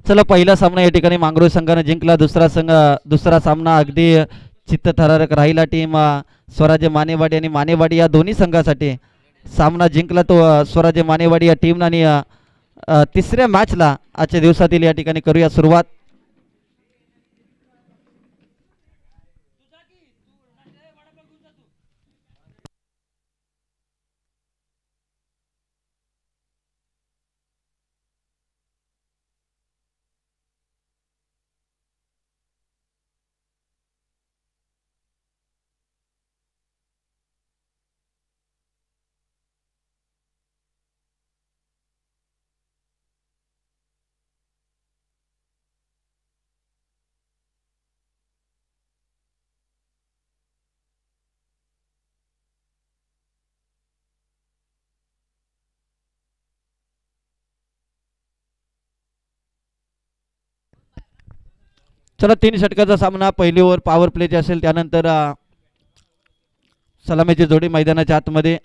चला पहिला सामना या ठिकाणी मांगरोळ संघाने जिंकला. दुसरा सामना अगदी चित्तथरारक राहिला. टीम स्वराज्य मानेवाडी आणि मानेवाडी या दोन्ही संघासाठी सामना जिंकला तो स्वराज्य मानेवाडी या टीमने. आणि तिसऱ्या मॅचला आजच्या दिवसातील या ठिकाणी करूया सुरुवात. चला 3 षटकाचा सामना. पहिली ओव्हर पॉवर प्लेची असेल. त्यानंतर सलामीची जोडी मैदानाच्या आतमध्ये.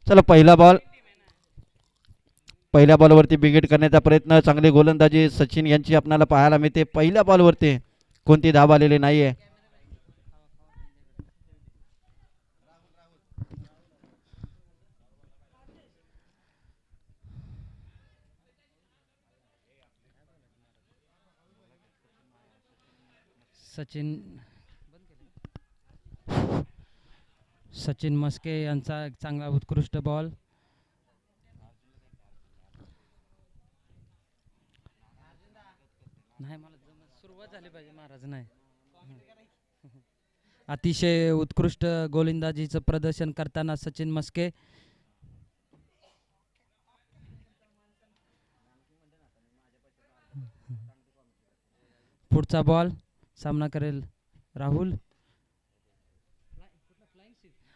चला पहिला बॉल. पहिल्या बॉलवरती बिगेट करण्याचा प्रयत्न. चांगली गोलंदाजी सचिन यांची आपल्याला पाहायला मिळते. पहिल्या बॉलवरती कोणती धाव आलेली नाहीये. सचिन मस्के यांचा एक चांगला उत्कृष्ट बॉल. नाही मला सुरुवात झाली पाहिजे महाराज. नाही अतिशय उत्कृष्ट गोलंदाजीचं प्रदर्शन करताना सचिन मस्के. पुढचा बॉल सामना करेल राहुल.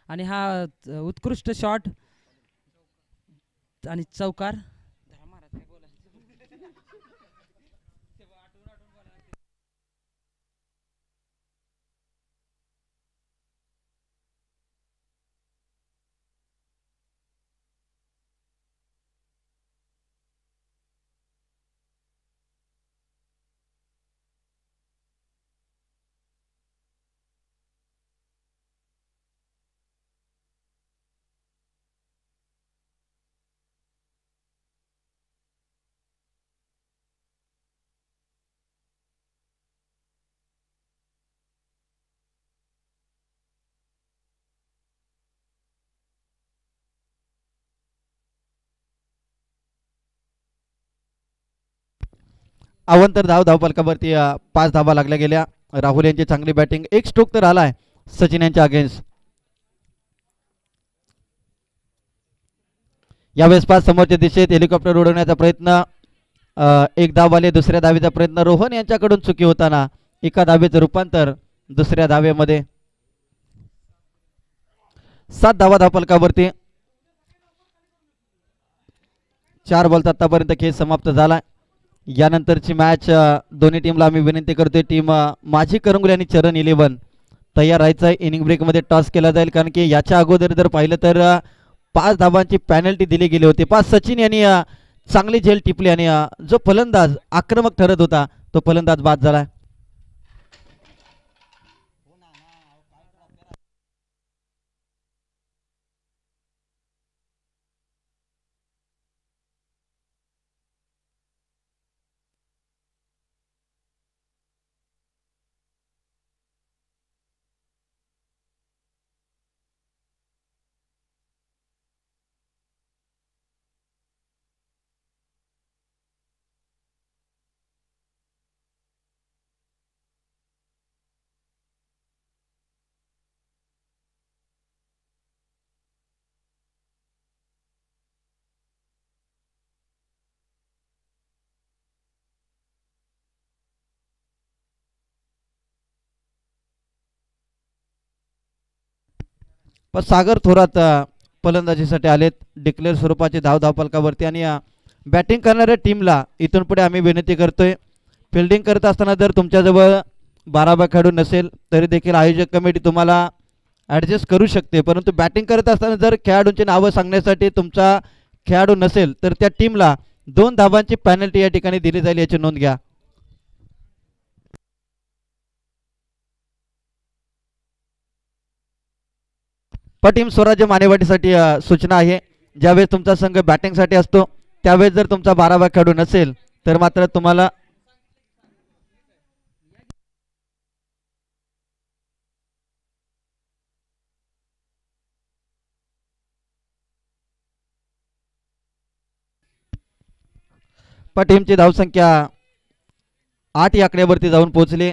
आणि हा उत्कृष्ट शॉट आणि चौकार. अवंतर धावफलकावरती 5 धावा लागल्या गेल्या. राहुल यांची चांगली बॅटिंग. एक स्ट्रोक तर आलाय सचिन यांच्या अगेन्स्ट. यावेळेस 5 समोरच्या दिशेत हेलिकॉप्टर उडवण्याचा प्रयत्न. एक धाव आले. दुसऱ्या धावेचा प्रयत्न रोहन यांच्याकडून चुकी होताना एका धावेचं रूपांतर दुसऱ्या धावेमध्ये. 7 धावा धावफलकावरती. 4 बॉलचा आतापर्यंत खेळ समाप्त झाला. यानंतरची मॅच दोन्ही टीमला आम्ही विनंती करतोय. टीम माझी करंगुली आणि चरण 11 तयार राहायचं आहे. इनिंग ब्रेकमध्ये टॉस केला जाईल. कारण की याच्या अगोदर जर पाहिलं तर 5 धावांची पॅनल्टी दिली गेली होती. 5 सचिन यांनी चांगली झेल टिपली आणि जो फलंदाज आक्रमक ठरत होता तो फलंदाज बाद झाला. पण सागर थोरात फलंदाजीसाठी आलेत डिक्लेअर स्वरूपाचे धावफलकावरती. आणि बॅटिंग करणाऱ्या टीमला इथून पुढे आम्ही विनंती करतोय, फिल्डिंग करत असताना जर तुमच्याजवळ 12 खेळाडू नसेल तरी देखील आयोजक कमिटी तुम्हाला ॲडजस्ट करू शकते, परंतु बॅटिंग करत असताना जर खेळाडूंची नावं सांगण्यासाठी तुमचा खेळाडू नसेल तर त्या टीमला 2 धावांची पेनल्टी या ठिकाणी दिली जाईल, याची नोंद घ्या. टीम स्वराज्य मानेवाडीसाठी सूचना आहे, ज्यावेळेस तुमचा संघ बॅटिंगसाठी असतो त्यावेळेस जर तुमचा 12 खेळाडू नसेल तर मात्र तुम्हाला टीमची धावसंख्या 8 या आकड्यावरती जाऊन पोहोचली.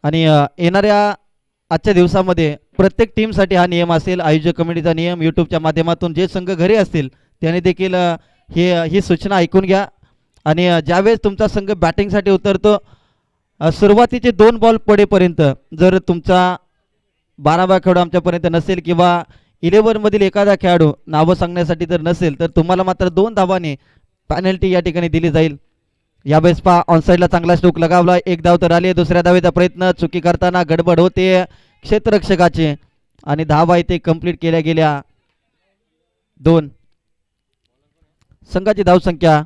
आणि येणाऱ्या आजच्या दिवसामध्ये प्रत्येक टीमसाठी हा नियम असेल, आयोजक कमिटीचा नियम. यूट्यूबच्या माध्यमातून जे संघ घरी असतील त्याने देखील ही सूचना ऐकून घ्या. आणि ज्यावेळेस तुमचा संघ बॅटिंगसाठी उतरतो सुरुवातीचे 2 बॉल पडेपर्यंत जर तुमचा 12 खेळाडू आमच्यापर्यंत नसेल किंवा 11 मधील एखादा खेळाडू नावं सांगण्यासाठी जर नसेल तर तुम्हाला मात्र 2 धावांनी पेनल्टी या ठिकाणी दिली जाईल. यावेळेस पहा ऑनसाईडला चांगला स्ट्रोक लगावला, 1 धाव तर आली. दुसऱ्या धावेचा प्रयत्न, चुकी करताना गडबड होते क्षेत्ररक्षकाचे आणि धावा इथे कंप्लीट केल्या गेल्या 2. संघाची धावसंख्या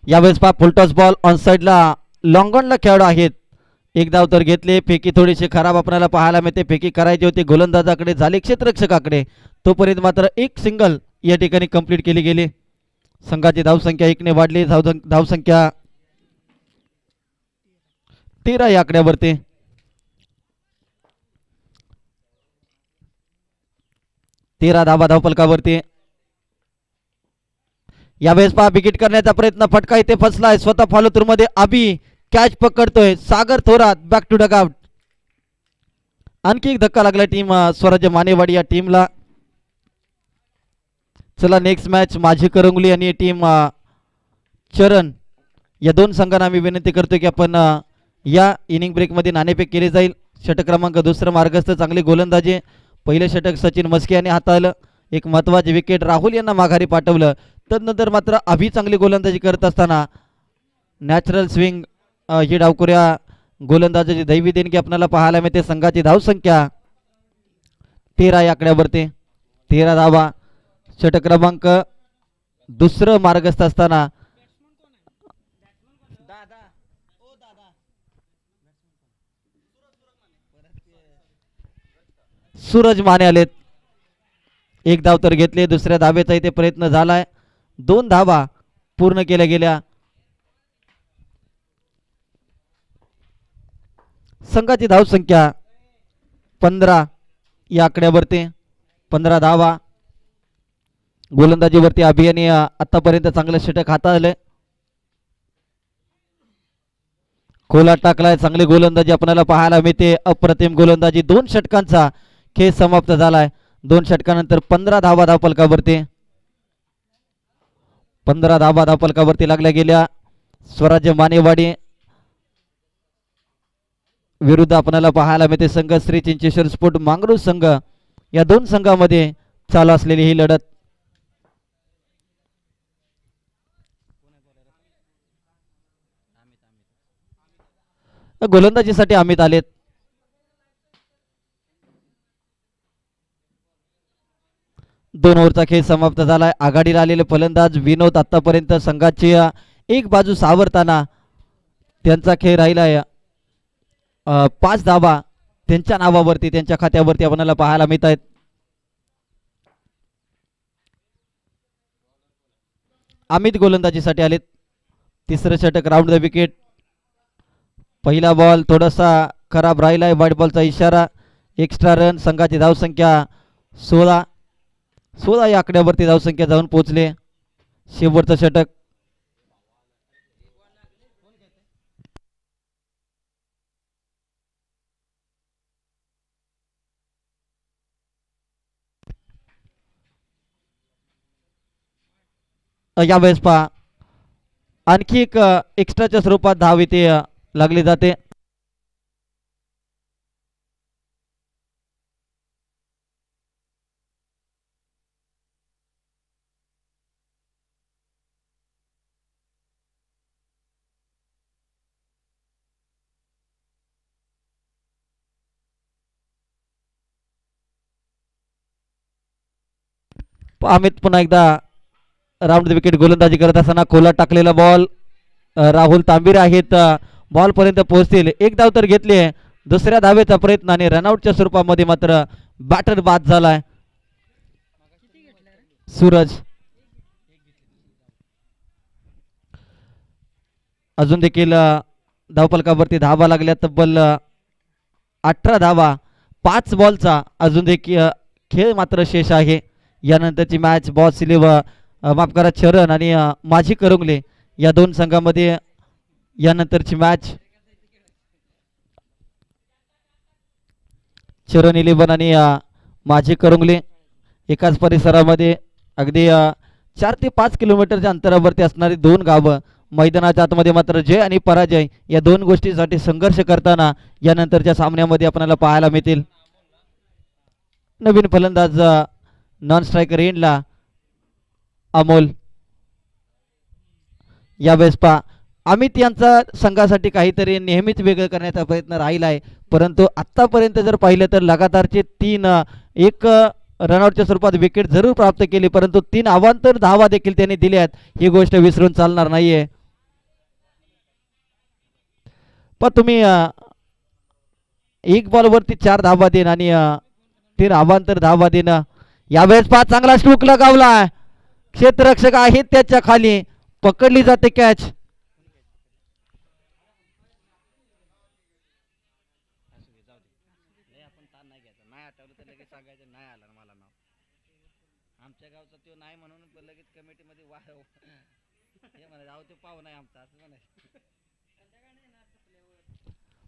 यावेळेस पहा फुलटॉस बॉल ऑन साईडला लॉंगॉनला खेळाडू आहेत. 1 धाव तर घेतले. फेकी थोडीशी खराब आपल्याला पाहायला मिळते, फेकी करायची होती गोलंदाजाकडे, झाली क्षेत्ररक्षकाकडे, तोपर्यंत मात्र 1 सिंगल या ठिकाणी कंप्लीट केली गेली. संघाची धावसंख्या 1 ने वाढली. धावसंख्या 13 या आकड्यावरती. 13 धावा धावफलकावरती. यावेळेस पहा विकेट करण्याचा प्रयत्न, फटका इथे फसलाय. स्वतः फॉलो थ्रू मध्ये अभि कॅच पकडतोय. Sagar Thorat back to dugout. आणखी एक धक्का लागला टीम स्वराज्य मानेवाडी या टीमला. चला नेक्स्ट मॅच माझी करंगुली आणि टीम चरण या 2 संघांना आम्ही विनंती करतो की आपण या इनिंग ब्रेकमध्ये नाणेफेक केली जाईल. षटक क्रमांक 2 मार्गस्थ, चांगली गोलंदाजी. पहिले षटक सचिन मस्के यांनी हाताळलं, एक महत्त्वाची विकेट राहुल यांना माघारी पाठवलं. तदनंतर मात्र अभि चांगली गोलंदाजी करत असताना नॅचरल स्विंग ही डावखुऱ्या गोलंदाजाची दैवी देणगी आपल्याला पाहायला मिळते. संघाची धावसंख्या 13 या आकड्यावरती. 13 धावा. षटक क्रमांक 2 मार्गस्थ असताना सूरज माने आलेत. 1 धाव तर घेतले. दुसऱ्या धावेचा इथे प्रयत्न झालाय. 2 धावा पूर्ण केल्या गेल्या. संघाची धावसंख्या 15 या आकड्यावरती. 15 धावा. गोलंदाजीवरती अभियानी आतापर्यंत चांगलं षटक हाताळलंय. खोला टाकलाय. चांगली गोलंदाजी आपल्याला पाहायला मिळते. अप्रतिम गोलंदाजी. 2 षटकांचा खेळ समाप्त झालाय. 2 षटकानंतर 15 धावा धावफलकावरती. 15 धावा धावफलकावरती लागल्या गेल्या. स्वराज्य मानेवाडी विरुद्ध आपल्याला पाहायला मिळते संघ श्री चिंचेश्वर स्पोर्ट मांगरूळ संघ. या 2 संघामध्ये चालू असलेली ही लढत. गोलंदाजीसाठी अमित आलेत. दोन ओव्हरचा खेळ समाप्त झालाय. आघाडीला आलेले फलंदाज विनोद आतापर्यंत संघाची एक बाजू सावरताना त्यांचा खेळ राहिला आहे 5 धावा त्यांच्या नावावरती त्यांच्या खात्यावरती आपल्याला पाहायला मिळत आहेत. अमित गोलंदाजीसाठी आलेत. तिसरं षटक राऊंड द विकेट. पहिला बॉल थोडासा खराब राहिला आहे. व्हाईट बॉलचा इशारा. Extra run. संघाची धावसंख्या 16 या आकड्यावरती धावसंख्या जाऊन पोहोचले. शेवटचं षटक. यावेळेस पहा आणखी एक एक्स्ट्राच्या स्वरूपात धाव इथे लागली जाते. अमित पुन्हा एकदा राऊंड द विकेट गोलंदाजी करत असताना खोला टाकलेला बॉल. राहुल तांबिरे आहेत बॉल पर्यंत पोहोचतील. एक धाव तर घेतली आहे. दुसऱ्या धावेचा प्रयत्न आणि रनआउटच्या स्वरूपामध्ये मात्र बॅटर बाद झालाय. सूरज अजून देखील धावफलकावरती धावा लागल्या तब्बल 18 धावा 5 बॉलचा अजून देखील खेळ मात्र शेष आहे. यानंतरची मॅच बॉस सिलेव माफ करा चरण आणि माझी करंगले या दोन संघामध्ये यानंतरची मॅच. चरण 11 आणि माझी करंगले एकाच परिसरामध्ये अगदी 4 ते 5 किलोमीटरच्या अंतरावरती असणारी दोन गावं. मैदानाच्या आतमध्ये मात्र जय आणि पराजय या दोन गोष्टींसाठी संघर्ष करताना यानंतरच्या सामन्यामध्ये आपल्याला पाहायला मिळतील. नवीन फलंदाज नॉन स्ट्रायकर एंडला अमोल. यावेळेस पहा अमित यांचा संघासाठी काहीतरी नेहमीच वेगळं करण्याचा प्रयत्न राहिला आहे. परंतु आत्तापर्यंत जर पाहिलं तर लगातारचे 3 एक रनआउटच्या स्वरूपात विकेट जरूर प्राप्त केली, परंतु 3 अवांतर धावा देखील त्यांनी दिल्या आहेत. ही गोष्ट विसरून चालणार नाहीये. पण तुम्ही एक बॉलवरती 4 धावा देणं आणि 3 अवांतर धावा देणं. यावेळेस पहा चांगला स्ट्रोक लगावला. क्षेत्ररक्षक आहेत त्याच्या खाली. पकडली जाते कॅच.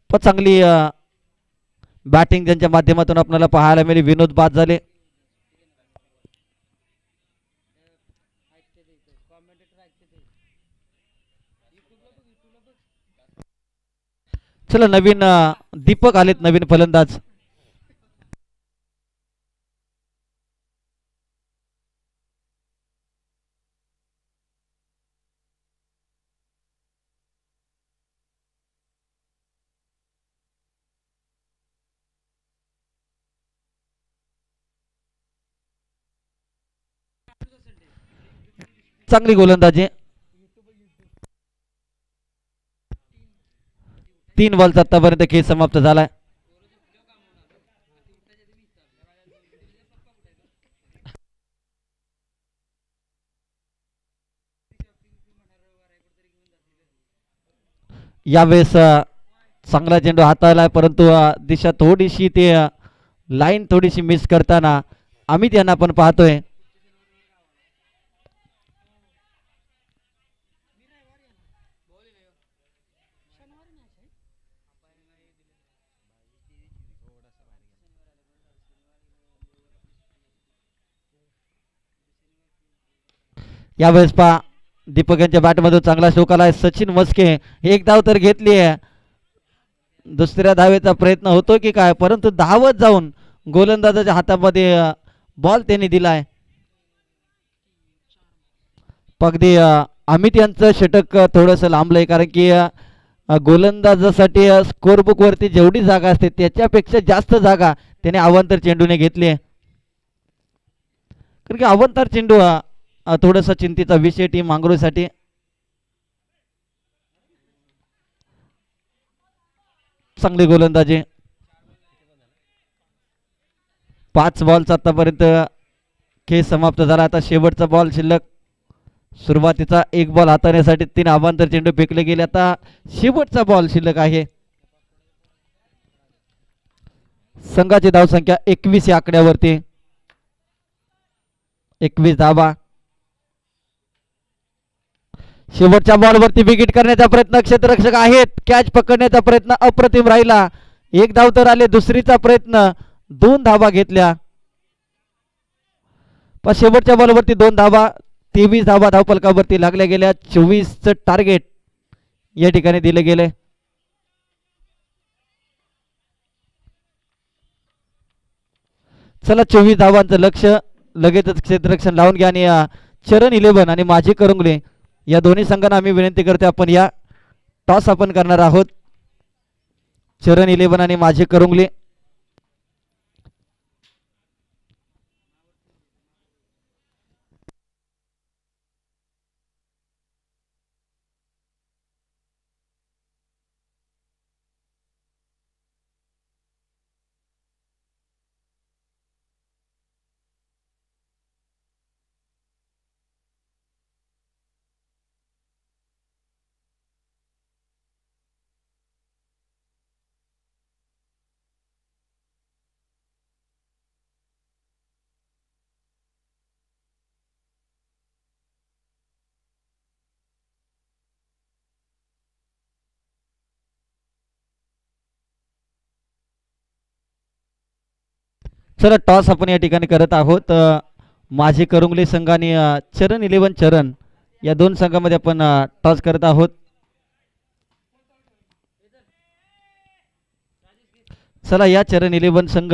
पण चांगली बॅटिंग त्यांच्या माध्यमातून आपल्याला पाहायला मिळेल. विनोद बाद झाले. चला नवीन दीपक आलेत, नवीन फलंदाज. चांगली गोलंदाजी. 3 बॉलचा आतापर्यंत खेळ समाप्त झालाय. यावेळेस चांगला चेंडू हाताळलाय, परंतु दिशा थोडीशी ते लाईन थोडीशी मिस करताना अमित यांना आपण पाहतोय. यावेळेस पहा दीपक यांच्या बॅटमधून चांगला स्ट्रोक आलाय. सचिन मस्के एक धाव तर घेतली आहे. दुसऱ्या धावेचा प्रयत्न होतो की काय, परंतु धावत जाऊन गोलंदाजाच्या हातामध्ये बॉल त्यांनी दिलाय. अगदी अमित यांचं षटक थोडंसं लांबलंय, कारण की गोलंदाजासाठी स्कोरबुक वरती जेवढी जागा असते त्याच्यापेक्षा जास्त जागा त्याने अवांतर चेंडूने घेतली आहे. कारण की अवांतर चेंडू थोडासा चिंतेचा विषय टीम मांगरूसाठी. चांगली गोलंदाजी. 5 बॉलचा आतापर्यंत खेळ समाप्त झाला. आता शेवटचा बॉल शिल्लक. सुरुवातीचा 1 बॉल हाताळण्यासाठी 3 अवांतर चेंडू फेकले गेले. आता शेवटचा बॉल शिल्लक आहे. संघाची धावसंख्या 21 या आकड्यावरती. 21 धावा. शेवटच्या बॉलवरती विकेट करण्याचा प्रयत्न क्षेत्ररक्षक आहेत. कॅच पकडण्याचा प्रयत्न अप्रतिम राहिला. 1 धाव तर आले. दुसरीचा प्रयत्न 2 धावा घेतल्या. पण शेवटच्या बॉलवरती 2 धावा. 23 धावा धावफलकावरती लागल्या गेल्या. 24चं टार्गेट या ठिकाणी दिले गेले. चला 24 धावांचं लक्ष लगेचच क्षेत्ररक्षण लावून घ्या. आणि चरण 11 आणि माझी करंगले या दोन्ही संघांना आम्ही विनंती करतो आपण या टॉस आपण करणार आहोत. चरण 11 आणि माझी करंगले. चला टॉस आपण या ठिकाणी करत आहोत. माझे करंगले संघ आणि चरण 11 चरण या दोन संघामध्ये आपण टॉस करत आहोत. चला या चरण 11 संघ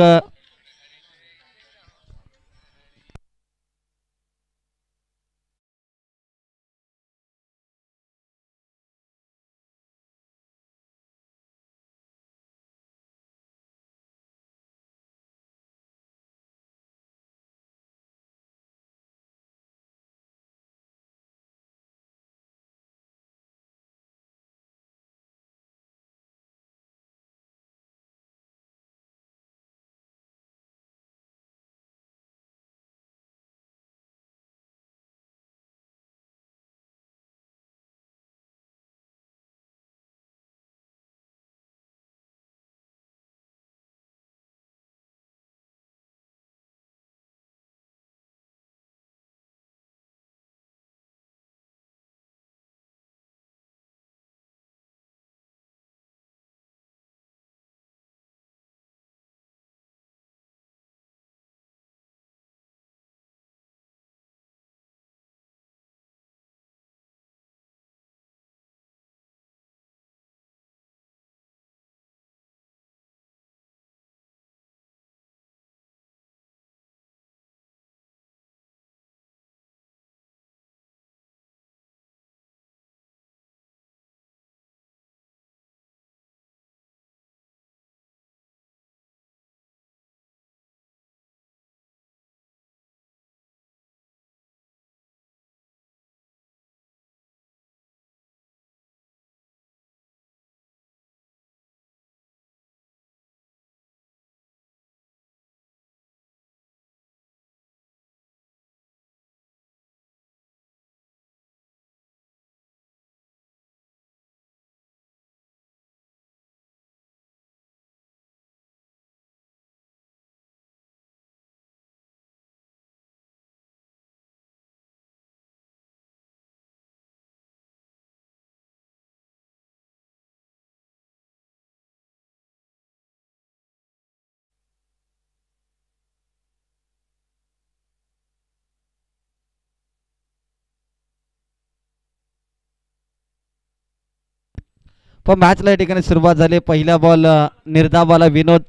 पण मॅचला या ठिकाणी सुरुवात झाली. पहिला बॉल निर्धावाला विनोद.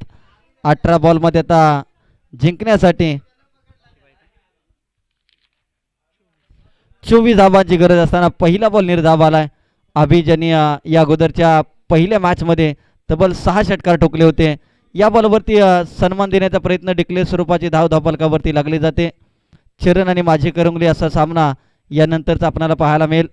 18 बॉलमध्ये आता जिंकण्यासाठी 24 धावांची गरज असताना पहिला बॉल निर्धावाला. अभिजनी या अगोदरच्या पहिल्या मॅचमध्ये तब्बल 6 षटकार ठोकले होते. या बॉलवरती सन्मान देण्याचा प्रयत्न डिक्लेअर स्वरूपाची धाव धावफलकावरती लागली जाते. चरण आणि माझी करंगली असा सामना यानंतरचा आपल्याला पाहायला मिळेल.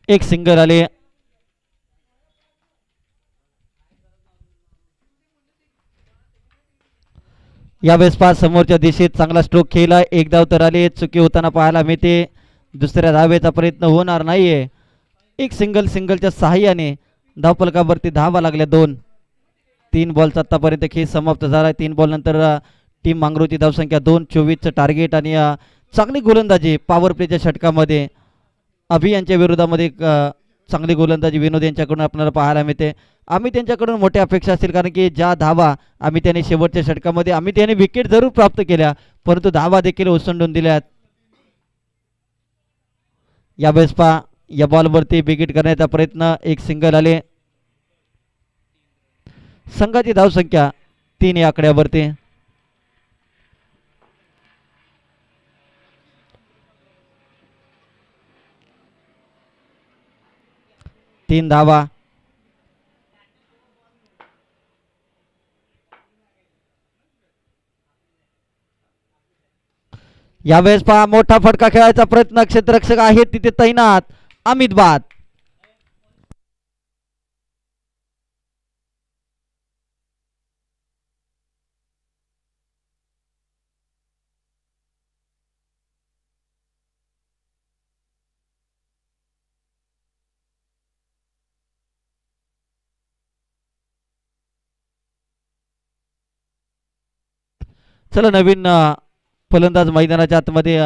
एक सिंगल आले. यावेळेस पहा समोरच्या दिशेत चांगला स्ट्रोक खेळला. एक धाव तर आले. चुकी होताना पाहायला मिळते. दुसऱ्या धावेचा प्रयत्न होणार नाहीये. एक सिंगलच्या सहाय्याने धावफलकावरती धावा लागल्या 2. 3 बॉलचा आतापर्यंत खेळ समाप्त झाला. 3 बॉल नंतर टीम मांगरूळची धावसंख्या 2. 24चं टार्गेट आणि चांगली गोलंदाजी पॉवर प्लेच्या षटकामध्ये अभियानच्या विरोधामध्ये चांगली गोलंदाजी विनोद यांच्याकडून आपल्याला पाहायला मिळते. आम्ही त्यांच्याकडून मोठ्या अपेक्षा असतील, कारण की ज्या धावा आम्ही त्याने शेवटच्या षटकामध्ये आम्ही त्याने विकेट जरूर प्राप्त केल्या, परंतु धावा देखील ओसंडून दिल्यात. यावेळेस पहा या बॉलवरती विकेट करण्याचा प्रयत्न. एक सिंगल आले. संघाची धावसंख्या 3 या आकड्यावरती. तीन धावा. यावेळेस पहा मोठा फटका खेळायचा प्रयत्न. क्षेत्ररक्षक आहेत तिथे तैनात. अमित बाद. चला नवीन फलंदाज मैदानाच्या आतमध्ये.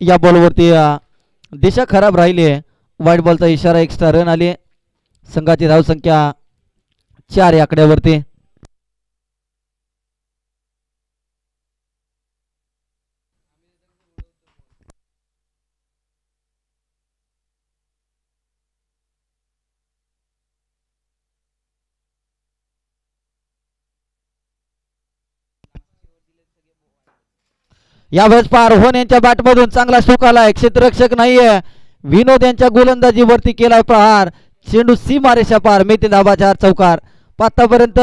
या बॉलवरती दिशा खराब राहिली आहे. वाईट बॉलचा इशारा. एक्स्ट्रा रन आले. संघाची धावसंख्या 4 या आकड्यावरती. यावेळेस पार रोहन यांच्या बॅटमधून चांगला स्ट्रोक आलाय. क्षेत्ररक्षक नाहीये. विनोद यांच्या गोलंदाजीवरती केलाय प्रहार. चेंडू सीमारेषा पार. मिळते धाबा 4 चौकार. आतापर्यंत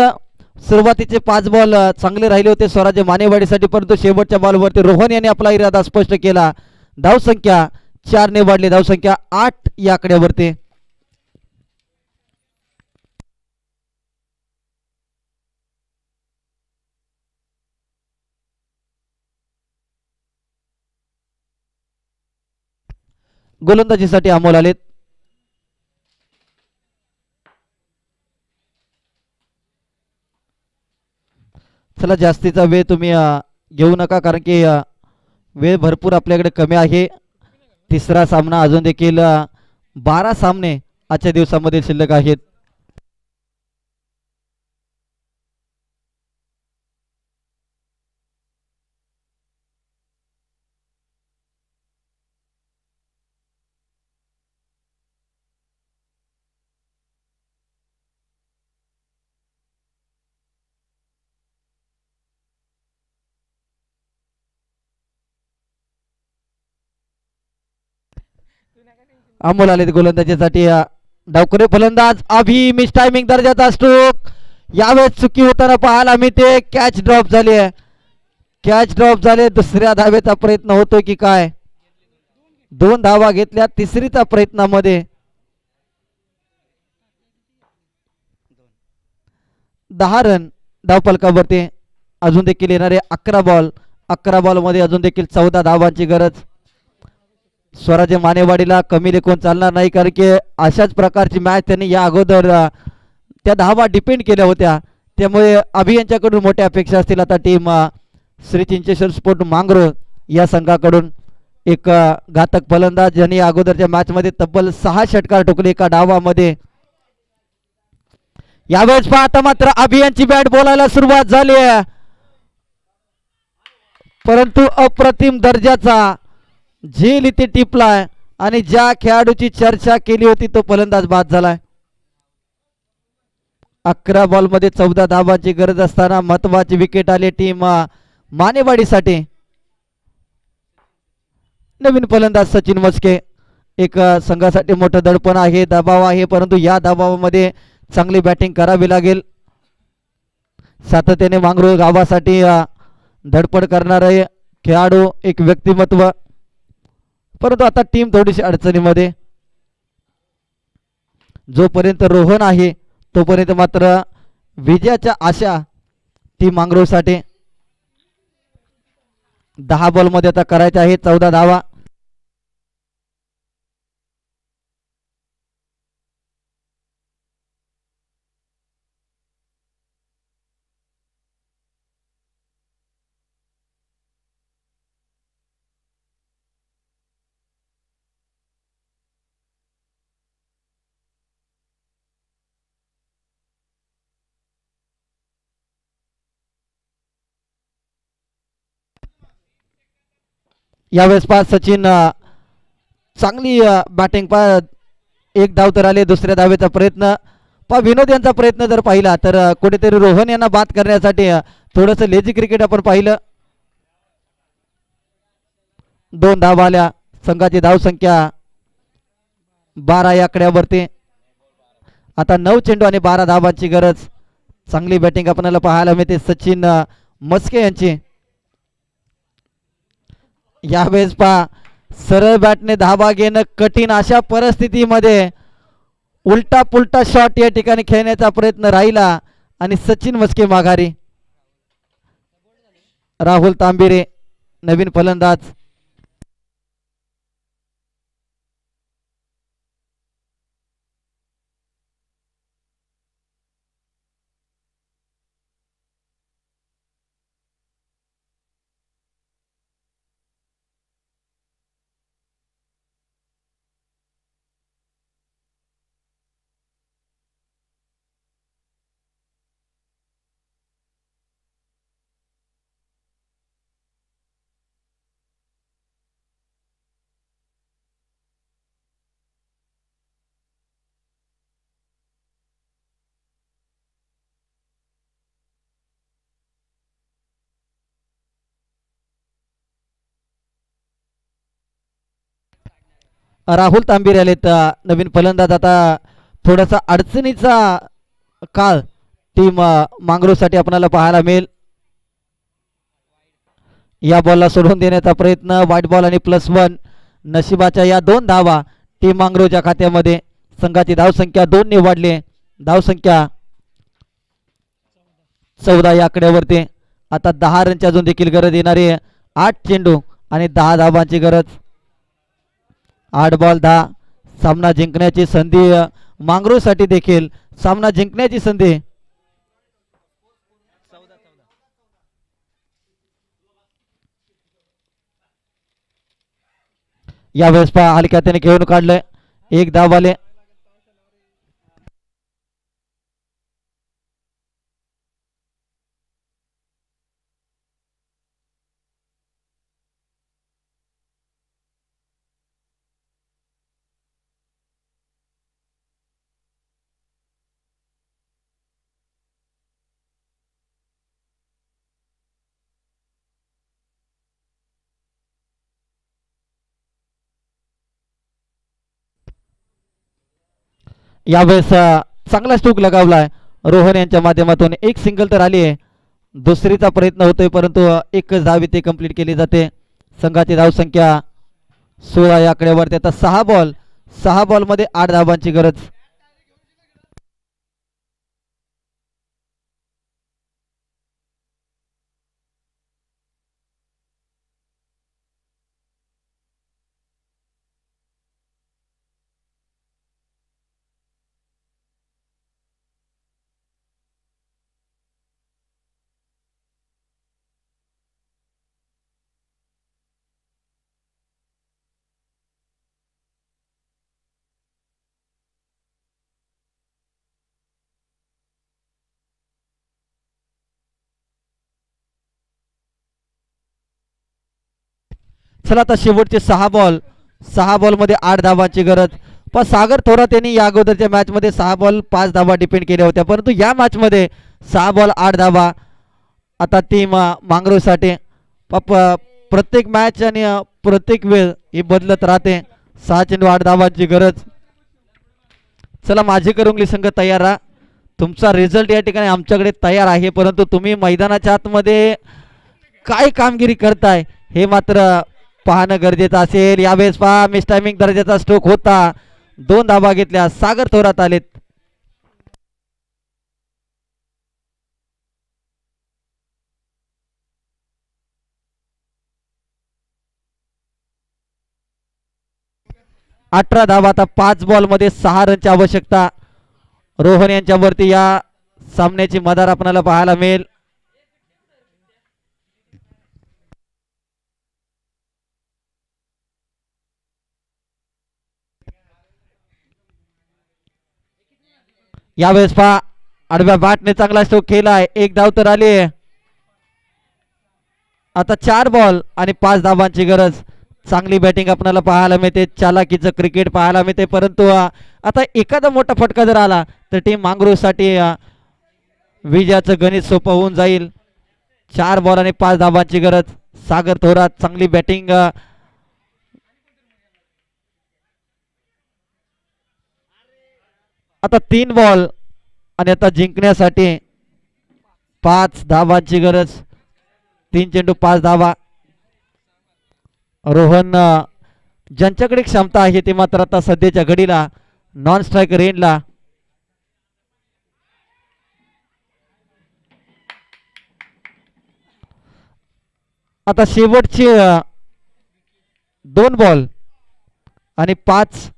सुरुवातीचे 5 बॉल चांगले राहिले होते स्वराज्य मानेवाडीसाठी, परंतु शेवटच्या बॉलवरती रोहन यांनी आपला इरादा स्पष्ट केला. धावसंख्या 4 ने वाढली. धावसंख्या 8 या आकड्यावरती. गोलंदाजीसाठी अमोल आलेत. चला जास्तीचा वेळ तुम्ही घेऊ नका, कारण की वेळ भरपूर आपल्याकडे कमी आहे. तिसरा सामना अजून देखील 12 सामने आजच्या दिवसामध्ये शिल्लक आहेत. अमोल आले गोलंदाजीसाठी. डावखुरे फलंदाज अभि मिस टायमिंग दर्जाचा स्ट्रोक. यावेळेस चुकी होताना पाहायला मिळते. कॅच ड्रॉप झाली आहे. कॅच ड्रॉप झाले. दुसऱ्या धावेचा प्रयत्न होतो की काय? 2 धावा घेतल्या. तिसरीचा प्रयत्नामध्ये 10 रन धावफलकावरती. अजून देखील येणारे 11 बॉल. 11 बॉल मध्ये अजून देखील 14 धावांची गरज. स्वराज्य मानेवाडीला कमी लेखून चालणार नाही, कारण की अशाच प्रकारची मॅच त्यांनी या अगोदर त्या धावा डिपेंड केल्या होत्या. त्यामुळे अभि यांच्याकडून मोठ्या अपेक्षा असतील आता टीम श्री चिंचेश्वर स्पोर्ट मांगरोळ या संघाकडून. एक घातक फलंदाज ज्यांनी अगोदरच्या मॅच मध्ये तब्बल 6 षटकार ठोकले एका डावामध्ये. यावेळेस पाहता मात्र अभियानची बॅट बोलायला सुरुवात झाली आहे, परंतु अप्रतिम दर्जाचा झेल इथे टिपलाय आणि ज्या खेळाडूची चर्चा केली होती तो फलंदाज बाद झालाय. 11 बॉल मध्ये 14 धावांची गरज असताना महत्वाची विकेट आली टीम मानेवाडीसाठी. नवीन फलंदाज सचिन मस्के. एक संघासाठी मोठं दडपण आहे, दबाव आहे, परंतु या दबावामध्ये चांगली बॅटिंग करावी लागेल. सातत्याने मांगरूळ गावासाठी धडपड करणारे खेळाडू, एक व्यक्तिमत्व, परंतु आता टीम थोडीशी अडचणीमध्ये. जोपर्यंत रोहन आहे तोपर्यंत मात्र विजयाच्या आशा टीम मांगरूळसाठी. 10 बॉल मध्ये आता करायचे आहे 14 धावा. यावेळेस पहा सचिन चांगली बॅटिंग पहा, एक धाव तर आले. दुसऱ्या धावेचा प्रयत्न पहा, विनोद यांचा प्रयत्न जर पाहिला तर कुठेतरी रोहन यांना बाद करण्यासाठी थोडंसं लेझी क्रिकेट आपण पाहिलं. 2 धावा आल्या. संघाची धावसंख्या 12 या आकड्यावरती. आता 9 चेंडू आणि 12 धावांची गरज. चांगली बॅटिंग आपल्याला पाहायला मिळते सचिन मस्के यांची. यावेळेस पहा सरळ बॅटने धावा घेणं कठीण, अशा परिस्थितीमध्ये उलटा पुलटा शॉट या ठिकाणी खेळण्याचा प्रयत्न राहिला आणि सचिन मस्के माघारी. राहुल तांबिरे नवीन फलंदाज. राहुल तांबिरे आलेत नवीन फलंदाज. आता थोडासा अडचणीचा काळ टीम मांगरूळसाठी आपल्याला पाहायला मिळेल. या बॉलला सोडून देण्याचा प्रयत्न, व्हाईट बॉल आणि +1. नशिबाच्या या 2 धावा टीम मांगरूळच्या खात्यामध्ये. संघाची धावसंख्या 2 ने वाढली. धावसंख्या 14 या आकड्यावरती. आता 10 रनची अजून देखील गरज येणारी. 8 चेंडू आणि 10 धावांची गरज. 8 बॉल 10. सामना जिंकण्याची संधी मांगरूळसाठी देखील. सामना जिंकण्याची संधी. यावेळेस पहा हलक्या त्याने खेळून काढलंय. 1 धाव आले. यावेळेस चांगला स्ट्रोक लगावलाय रोहन यांच्या माध्यमातून. 1 सिंगल तर आली आहे. दुसरीचा प्रयत्न होतोय परंतु एकच धाव इथे कंप्लीट केली जाते. संघाची धावसंख्या 16 या आकड्यावरती. आता 6 बॉल मध्ये 8 धावांची गरज. चला आता शेवटचे 6 बॉल मध्ये 8 धावांची गरज. पण सागर थोरात यांनी या अगोदरच्या मॅच मध्ये 6 बॉल 5 धावा डिपेंड केल्या होत्या, परंतु या मॅच मध्ये 6 बॉल 8 धावा आता टीम मांगरूळसाठी. प्रत्येक मॅच आणि प्रत्येक वेळ ही बदलत राहते. 6 चेंडू 8 धावांची गरज. चला माझी करंगली संघ तयार राहा. तुमचा रिझल्ट या ठिकाणी आमच्याकडे तयार आहे, परंतु तुम्ही मैदानाच्या आतमध्ये काय कामगिरी करताय हे मात्र पाहणं गरजेचं असेल. यावेळेस पहा मिस टायमिंग दर्जाचा स्ट्रोक होता, 2 धावा घेतल्या. सागर थोरात आलेत. अठरा धावा. आता 5 बॉल मध्ये 6 रनची आवश्यकता. रोहन यांच्यावरती या सामन्याची मदार आपल्याला पाहायला मिळेल. यावेळेस पहा आडव्या बॅटने चांगला स्ट्रोक केलाय. 1 धाव तर आली. आता 4 बॉल आणि 5 धावांची गरज. चांगली बॅटिंग आपल्याला पाहायला मिळते, चालाकीचं क्रिकेट पाहायला मिळते, परंतु आता एखादा मोठा फटका जर आला तर टीम मांगरूळसाठी विजयाचं गणित सोपं होऊन जाईल. 4 बॉल आणि 5 धावांची गरज. सागर थोरात चांगली बॅटिंग. आता 3 बॉल आणि आता जिंकण्यासाठी 5 धावांची गरज. 3 चेंडू 5 धावा. रोहन ज्यांच्याकडे क्षमता आहे ते मात्र आता सध्याच्या घडीला नॉन स्ट्राईक रेंजला. आता शेवटचे 2 बॉल आणि 5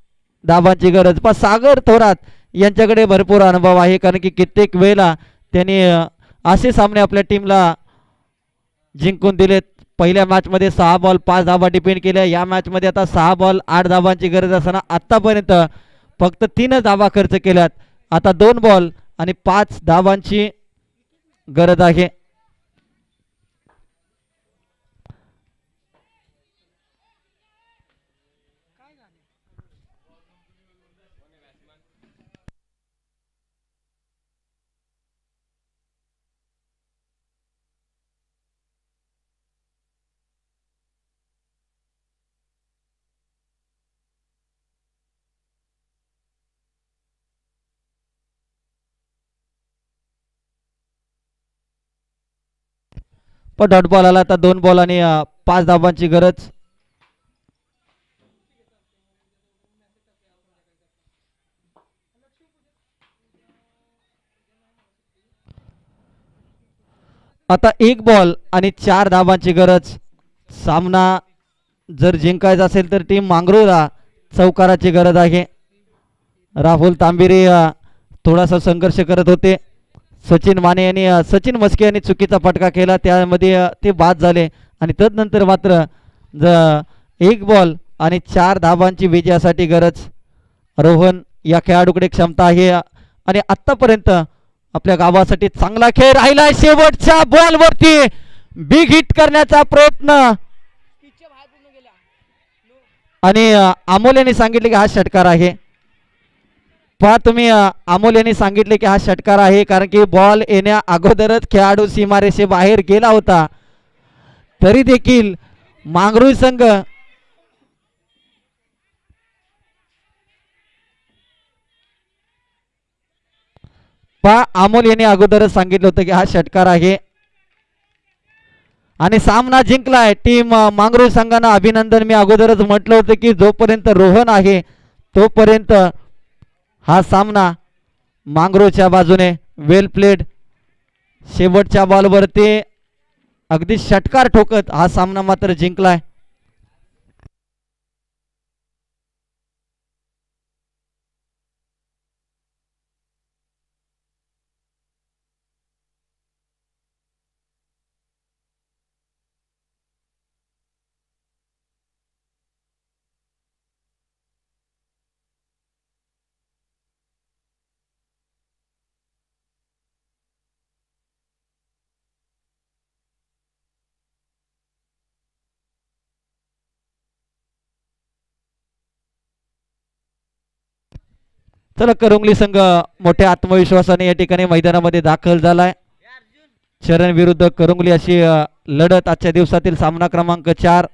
धावांची गरज. पण सागर थोरात यांच्याकडे भरपूर अनुभव आहे, कारण की कित्येक वेळेला त्यांनी असे सामने आपल्या टीमला जिंकून दिलेत. पहिल्या मॅच मध्ये 6 बॉल 5 धावा डिपेंड केल्या. या मॅच मध्ये आता 6 बॉल 8 धावांची गरज असताना आतापर्यंत फक्त 3 धावा खर्च केल्यात. आता 2 बॉल आणि 5 धावांची गरज आहे. पण डॉट बॉल आला. आता 2 बॉल आणि 5 धावांची गरज. आता 1 बॉल आणि 4 धावांची गरज. सामना जर जिंकायचा असेल तर टीम मांगरूळला चौकाराची गरज आहे. राहुल तांबिरे थोडासा संघर्ष करत होते. सचिन माने यांनी सचिन मस्के यांनी चुकीचा फटका केला, त्यामध्ये ते बाद झाले आणि तदनंतर मात्र 1 बॉल आणि 4 धावांची विजयासाठी गरज. रोहन या खेळाडूकडे क्षमता आहे आणि आतापर्यंत आपल्या गावासाठी चांगला खेळ राहिला. शेवटच्या बॉल वरती बिग हिट करण्याचा प्रयत्न आणि अमोल यांनी सांगितले की हा षटकार आहे. पहा तुम्ही अमोल यांनी सांगितले की हा षटकार आहे, कारण की बॉल येण्या अगोदरच खेळाडू सीमारेषे बाहेर गेला होता. तरी देखील मांगरूळ संघ पहा अमोल यांनी अगोदरच सांगितलं होतं की हा षटकार आहे आणि सामना जिंकलाय टीम मांगरूळ संघानं. अभिनंदन. मी अगोदरच म्हटलं होतं की जोपर्यंत रोहन आहे तोपर्यंत हा सामना मांगरूळच्या बाजूने. वेल प्लेड. शेवटच्या बॉलवरती अगदी षटकार ठोकत हा सामना मात्र जिंकलाय. चला करंगली संघ मोठ्या आत्मविश्वासाने या ठिकाणी मैदानामध्ये दाखल झालाय. चरण विरुद्ध करंगली अशी लढत आजच्या दिवसातील सामना क्रमांक 4.